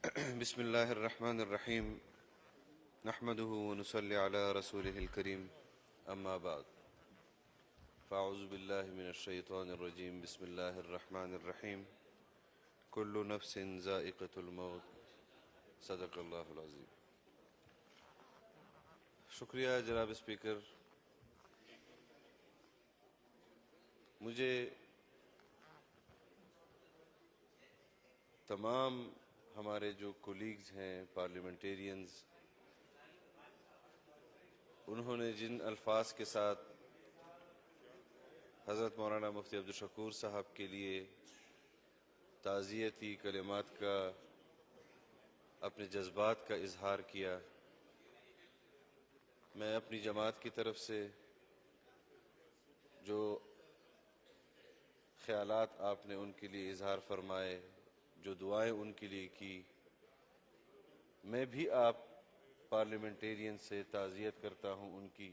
بسم اللہ الرحمن الرحیم نحمدہ ونصلی علی رسولہ الکریم اما بعد فاعوذ باللہ من الشیطان الرجیم بسم اللہ الرحمن الرحیم کل نفس ذائقۃ الموت صدق اللہ العظیم۔ شکریہ جناب اسپیکر، مجھے تمام ہمارے جو کولیگز ہیں پارلیمنٹیرینز، انہوں نے جن الفاظ کے ساتھ حضرت مولانا مفتی عبدالشکور صاحب کے لیے تعزیتی کلمات کا اپنے جذبات کا اظہار کیا، میں اپنی جماعت کی طرف سے جو خیالات آپ نے ان کے لیے اظہار فرمائے، جو دعائیں ان کے لیے کی، میں بھی آپ پارلیمنٹیرین سے تعزیت کرتا ہوں ان کی،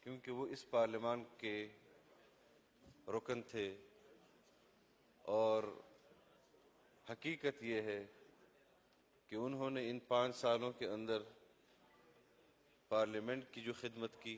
کیونکہ وہ اس پارلیمان کے رکن تھے، اور حقیقت یہ ہے کہ انہوں نے ان 5 سالوں کے اندر پارلیمنٹ کی جو خدمت کی،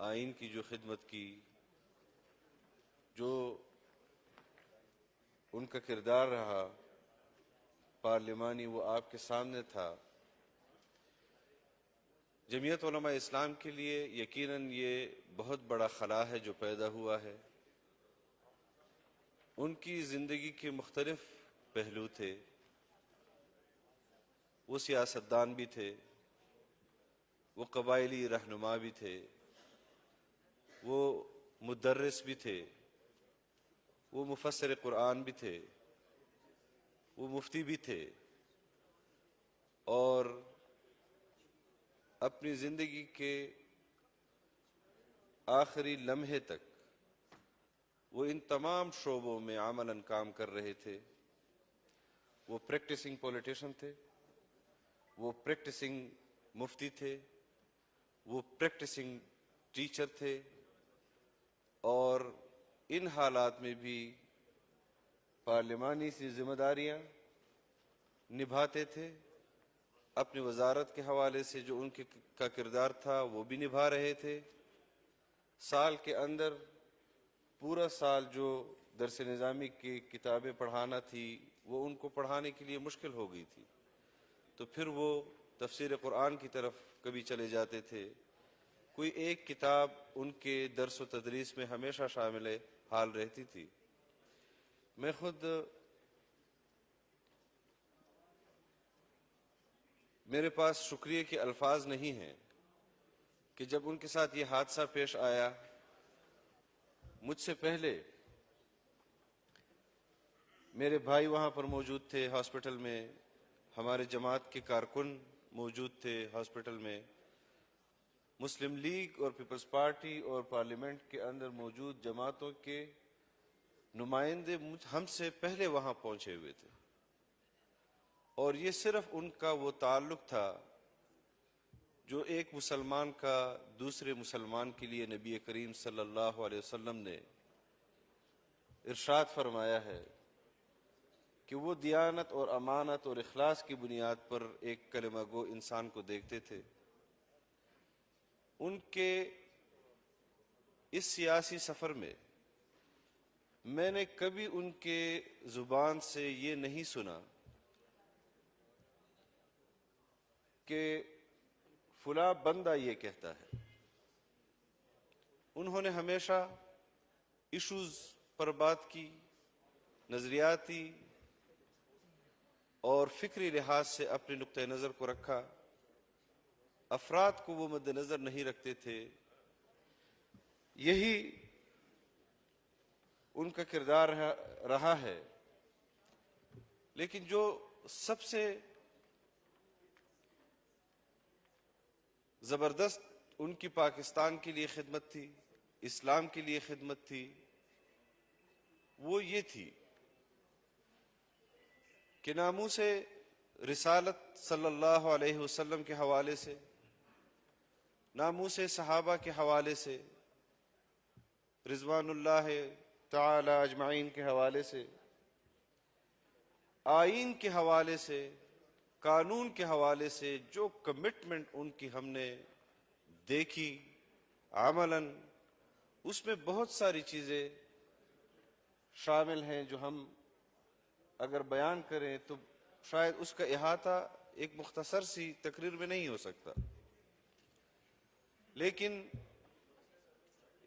آئین کی جو خدمت کی، جو ان کا کردار رہا پارلیمانی، وہ آپ کے سامنے تھا۔ جمعیت علماء اسلام کے لیے یقیناً یہ بہت بڑا خلا ہے جو پیدا ہوا ہے۔ ان کی زندگی کے مختلف پہلو تھے، وہ سیاستدان بھی تھے، وہ قبائلی رہنما بھی تھے، وہ مدرس بھی تھے، وہ مفسر قرآن بھی تھے، وہ مفتی بھی تھے، اور اپنی زندگی کے آخری لمحے تک وہ ان تمام شعبوں میں عملاً کام کر رہے تھے۔ وہ پریکٹسنگ پولیٹیشن تھے، وہ پریکٹسنگ مفتی تھے، وہ پریکٹسنگ ٹیچر تھے، اور ان حالات میں بھی پارلیمانی سی ذمہ داریاں نبھاتے تھے۔ اپنی وزارت کے حوالے سے جو ان کا کردار تھا وہ بھی نبھا رہے تھے۔ سال کے اندر پورا سال جو درس نظامی کی کتابیں پڑھانا تھی وہ ان کو پڑھانے کے لیے مشکل ہو گئی تھی، تو پھر وہ تفسیر قرآن کی طرف کبھی چلے جاتے تھے۔ کوئی ایک کتاب ان کے درس و تدریس میں ہمیشہ شامل حال رہتی تھی۔ میں خود، میرے پاس شکریہ کے الفاظ نہیں ہیں کہ جب ان کے ساتھ یہ حادثہ پیش آیا، مجھ سے پہلے میرے بھائی وہاں پر موجود تھے ہاسپٹل میں، ہمارے جماعت کے کارکن موجود تھے ہاسپٹل میں، مسلم لیگ اور پیپلز پارٹی اور پارلیمنٹ کے اندر موجود جماعتوں کے نمائندے ہم سے پہلے وہاں پہنچے ہوئے تھے، اور یہ صرف ان کا وہ تعلق تھا جو ایک مسلمان کا دوسرے مسلمان کے لیے نبی کریم صلی اللہ علیہ وسلم نے ارشاد فرمایا ہے کہ وہ دیانت اور امانت اور اخلاص کی بنیاد پر ایک کلمہ گو انسان کو دیکھتے تھے۔ ان کے اس سیاسی سفر میں میں نے کبھی ان کے زبان سے یہ نہیں سنا کہ فلاں بندہ یہ کہتا ہے۔ انہوں نے ہمیشہ ایشوز پر بات کی، نظریاتی اور فکری لحاظ سے اپنے نقطہ نظر کو رکھا، افراد کو وہ مد نظر نہیں رکھتے تھے۔ یہی ان کا کردار رہا ہے۔ لیکن جو سب سے زبردست ان کی پاکستان کے لیے خدمت تھی، اسلام کے لیے خدمت تھی، وہ یہ تھی کہ ناموس رسالت صلی اللہ علیہ وسلم کے حوالے سے، ناموس صحابہ کے حوالے سے، رضوان اللہ تعالی اجمعین کے حوالے سے آئین کے حوالے سے، قانون کے حوالے سے جو کمٹمنٹ ان کی ہم نے دیکھی عملاً، اس میں بہت ساری چیزیں شامل ہیں جو ہم اگر بیان کریں تو شاید اس کا احاطہ ایک مختصر سی تقریر میں نہیں ہو سکتا. لیکن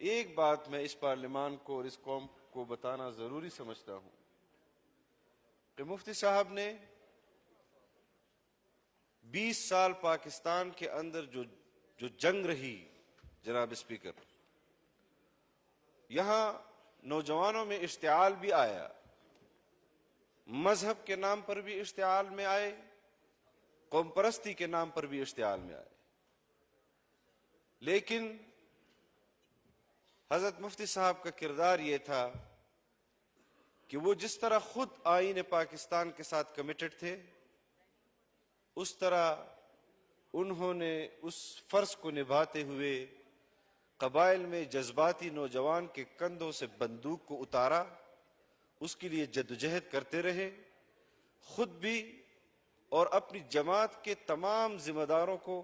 ایک بات میں اس پارلیمان کو اور اس قوم کو بتانا ضروری سمجھتا ہوں کہ مفتی صاحب نے 20 سال پاکستان کے اندر جو جنگ رہی جناب اسپیکر، یہاں نوجوانوں میں اشتعال بھی آیا، مذہب کے نام پر بھی اشتعال میں آئے، قوم پرستی کے نام پر بھی اشتعال میں آئے. لیکن حضرت مفتی صاحب کا کردار یہ تھا کہ وہ جس طرح خود آئین پاکستان کے ساتھ کمیٹڈ تھے، اس طرح انہوں نے اس فرض کو نبھاتے ہوئے قبائل میں جذباتی نوجوان کے کندھوں سے بندوق کو اتارا، اس کے لیے جدوجہد کرتے رہے، خود بھی اور اپنی جماعت کے تمام ذمہ داروں کو،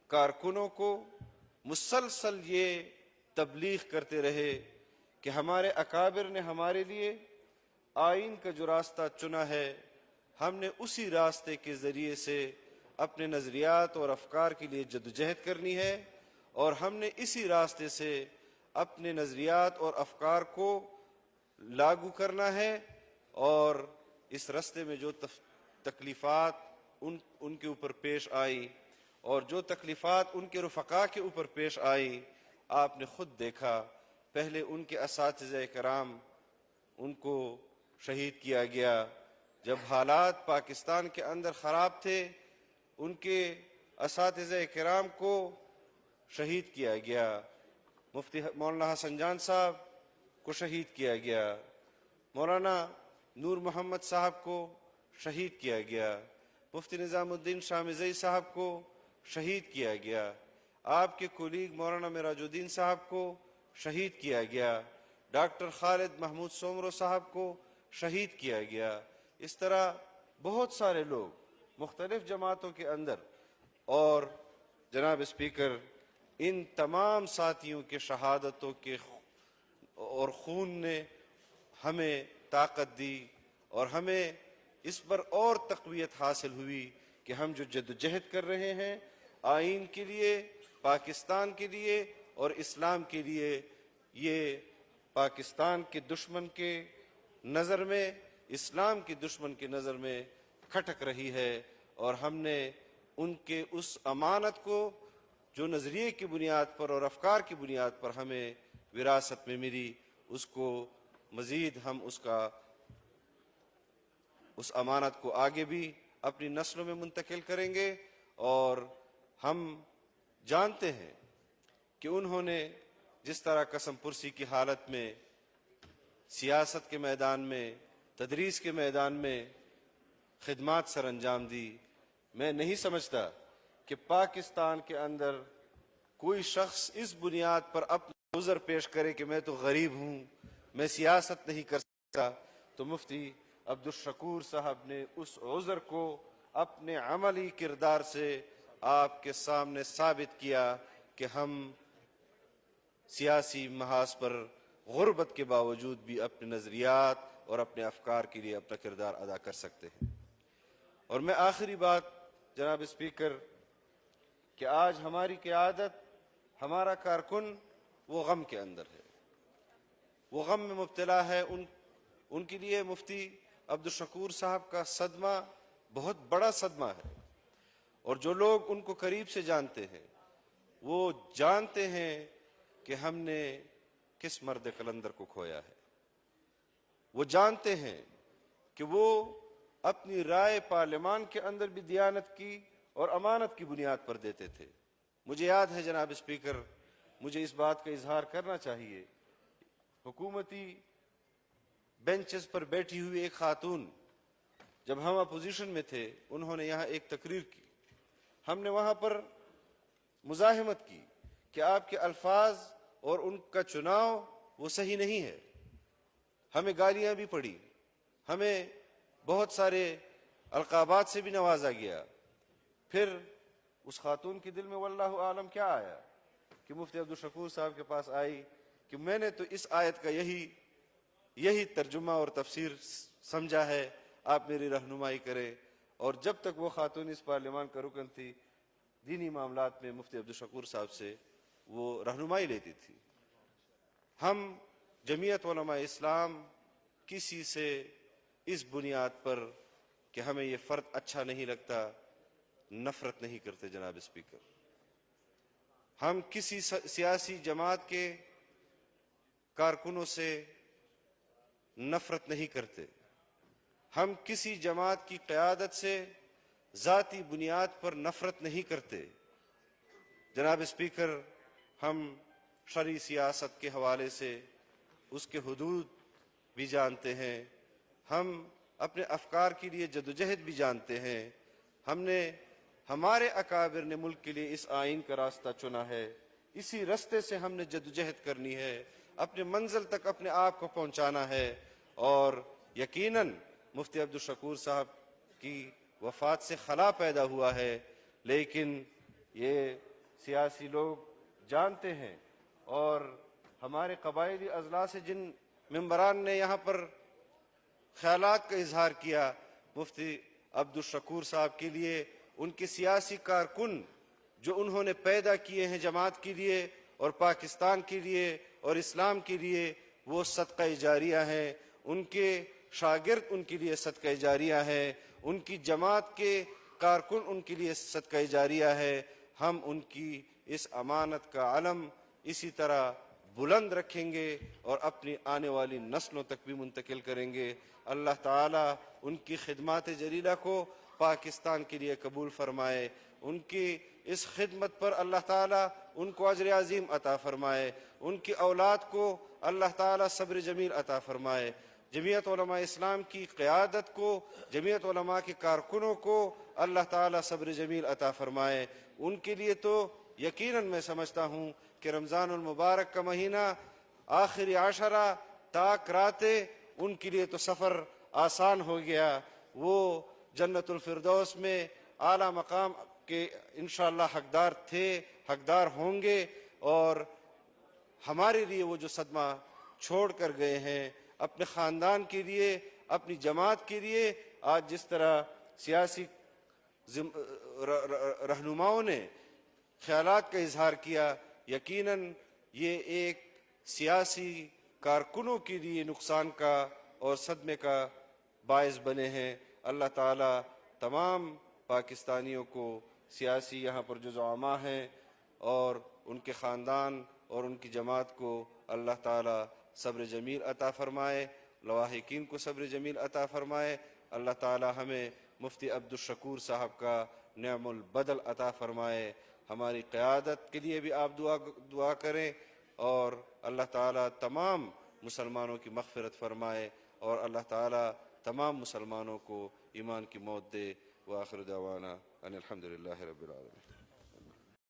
کارکنوں کو مسلسل یہ تبلیغ کرتے رہے کہ ہمارے اکابر نے ہمارے لیے آئین کا جو راستہ چنا ہے، ہم نے اسی راستے کے ذریعے سے اپنے نظریات اور افکار کے لیے جدوجہد کرنی ہے، اور ہم نے اسی راستے سے اپنے نظریات اور افکار کو لاگو کرنا ہے. اور اس راستے میں جو تکلیفات ان کے اوپر پیش آئی اور جو تکلیفات ان کے رفقا کے اوپر پیش آئی، آپ نے خود دیکھا. پہلے ان کے اساتذہ کرام، ان کو شہید کیا گیا. جب حالات پاکستان کے اندر خراب تھے، ان کے اساتذہ کرام کو شہید کیا گیا. مفتی مولانا حسن جان صاحب کو شہید کیا گیا، مولانا نور محمد صاحب کو شہید کیا گیا، مفتی نظام الدین شاہ مزئی صاحب کو شہید کیا گیا، آپ کے کولیگ مولانا معراج الدین صاحب کو شہید کیا گیا، ڈاکٹر خالد محمود سومرو صاحب کو شہید کیا گیا. اس طرح بہت سارے لوگ مختلف جماعتوں کے اندر. اور جناب اسپیکر، ان تمام ساتھیوں کے شہادتوں کے اور خون نے ہمیں طاقت دی اور ہمیں اس پر اور تقویت حاصل ہوئی کہ ہم جو جدوجہد کر رہے ہیں آئین کے لیے، پاکستان کے لیے اور اسلام کے لیے، یہ پاکستان کے دشمن کے نظر میں، اسلام کی دشمن کی نظر میں کھٹک رہی ہے. اور ہم نے ان کے اس امانت کو جو نظریے کی بنیاد پر اور افکار کی بنیاد پر ہمیں وراثت میں ملی، اس کو مزید ہم اس امانت کو آگے بھی اپنی نسلوں میں منتقل کریں گے. اور ہم جانتے ہیں کہ انہوں نے جس طرح قسم پرسی کی حالت میں سیاست کے میدان میں، تدریس کے میدان میں خدمات سر انجام دی، میں نہیں سمجھتا کہ پاکستان کے اندر کوئی شخص اس بنیاد پر اپنا عذر پیش کرے کہ میں تو غریب ہوں، میں سیاست نہیں کر سکتا. تو مفتی عبدالشکور صاحب نے اس عذر کو اپنے عملی کردار سے آپ کے سامنے ثابت کیا کہ ہم سیاسی محاذ پر غربت کے باوجود بھی اپنے نظریات اور اپنے افکار کے لیے اپنا کردار ادا کر سکتے ہیں. اور میں آخری بات جناب اسپیکر، کہ آج ہماری قیادت، ہمارا کارکن وہ غم کے اندر ہے، وہ غم میں مبتلا ہے. ان کے لیے مفتی عبدالشکور صاحب کا صدمہ بہت بڑا صدمہ ہے. اور جو لوگ ان کو قریب سے جانتے ہیں وہ جانتے ہیں کہ ہم نے کس مرد قلندر کو کھویا ہے. وہ جانتے ہیں کہ وہ اپنی رائے پارلیمان کے اندر بھی دیانت کی اور امانت کی بنیاد پر دیتے تھے. مجھے یاد ہے جناب اسپیکر، مجھے اس بات کا اظہار کرنا چاہیے، حکومتی بینچز پر بیٹھی ہوئی ایک خاتون، جب ہم اپوزیشن میں تھے، انہوں نے یہاں ایک تقریر کی، ہم نے وہاں پر مزاحمت کی کہ آپ کے الفاظ اور ان کا چناؤ وہ صحیح نہیں ہے. ہمیں گالیاں بھی پڑی، ہمیں بہت سارے القابات سے بھی نوازا گیا. پھر اس خاتون کے دل میں واللہ عالم کیا آیا کہ مفتی عبدالشکور صاحب کے پاس آئی کہ میں نے تو اس آیت کا یہی ترجمہ اور تفسیر سمجھا ہے, آپ میری رہنمائی کریں. اور جب تک وہ خاتون اس پارلیمان کا رکن تھی, دینی معاملات میں مفتی عبدالشکور صاحب سے وہ رہنمائی لیتی تھی. ہم جمعیت علماء اسلام کسی سے اس بنیاد پر کہ ہمیں یہ فرد اچھا نہیں لگتا نفرت نہیں کرتے جناب اسپیکر. ہم کسی سیاسی جماعت کے کارکنوں سے نفرت نہیں کرتے. ہم کسی جماعت کی قیادت سے ذاتی بنیاد پر نفرت نہیں کرتے. جناب اسپیکر, ہم شرعی سیاست کے حوالے سے اس کے حدود بھی جانتے ہیں, ہم اپنے افکار کے لیے جدوجہد بھی جانتے ہیں. ہم نے ہمارے اکابر نے ملک کے لیے اس آئین کا راستہ چنا ہے, اسی راستے سے ہم نے جدوجہد کرنی ہے, اپنے منزل تک اپنے آپ کو پہنچانا ہے. اور یقیناً مفتی عبدالشکور صاحب کی وفات سے خلا پیدا ہوا ہے, لیکن یہ سیاسی لوگ جانتے ہیں. اور ہمارے قبائلی اضلاع سے جن ممبران نے یہاں پر خیالات کا اظہار کیا مفتی عبدالشکور صاحب کے لیے, ان کے سیاسی کارکن جو انہوں نے پیدا کیے ہیں جماعت کے لیے اور پاکستان کے لیے اور اسلام کے لیے, وہ صدقہ جاریہ ہیں. ان کے شاگرد ان کے لیے صدقہ جاریہ ہے, ان کی جماعت کے کارکن ان کے لیے صدقہ جاریہ ہے. ہم ان کی اس امانت کا علم اسی طرح بلند رکھیں گے اور اپنی آنے والی نسلوں تک بھی منتقل کریں گے. اللہ تعالیٰ ان کی خدمات جلیلہ کو پاکستان کے لیے قبول فرمائے. ان کی اس خدمت پر اللہ تعالیٰ ان کو اجر عظیم عطا فرمائے. ان کی اولاد کو اللہ تعالیٰ صبر جمیل عطا فرمائے. جمعیت علماء اسلام کی قیادت کو, جمعیت علماء کے کارکنوں کو اللہ تعالیٰ صبر جمیل عطا فرمائے. ان کے لیے تو یقیناً میں سمجھتا ہوں کہ رمضان المبارک کا مہینہ آخری عشرہ تاک راتیں ان کے لیے تو سفر آسان ہو گیا. وہ جنت الفردوس میں اعلیٰ مقام کے انشاءاللہ حقدار تھے, حقدار ہوں گے. اور ہمارے لیے وہ جو صدمہ چھوڑ کر گئے ہیں, اپنے خاندان کے لیے, اپنی جماعت کے لیے, آج جس طرح سیاسی رہنماؤں نے خیالات کا اظہار کیا, یقیناً یہ ایک سیاسی کارکنوں کے لیے نقصان کا اور صدمے کا باعث بنے ہیں. اللہ تعالیٰ تمام پاکستانیوں کو, سیاسی یہاں پر جو زعماء ہیں اور ان کے خاندان اور ان کی جماعت کو اللہ تعالیٰ صبر جمیل عطا فرمائے, لواحقین کو صبر جمیل عطا فرمائے. اللہ تعالیٰ ہمیں مفتی عبدالشکور صاحب کا نعم البدل عطا فرمائے. ہماری قیادت کے لیے بھی آپ دعا کریں, اور اللہ تعالیٰ تمام مسلمانوں کی مغفرت فرمائے, اور اللہ تعالیٰ تمام مسلمانوں کو ایمان کی موت دے. وآخر دعوانا ان الحمدللہ رب العالمین.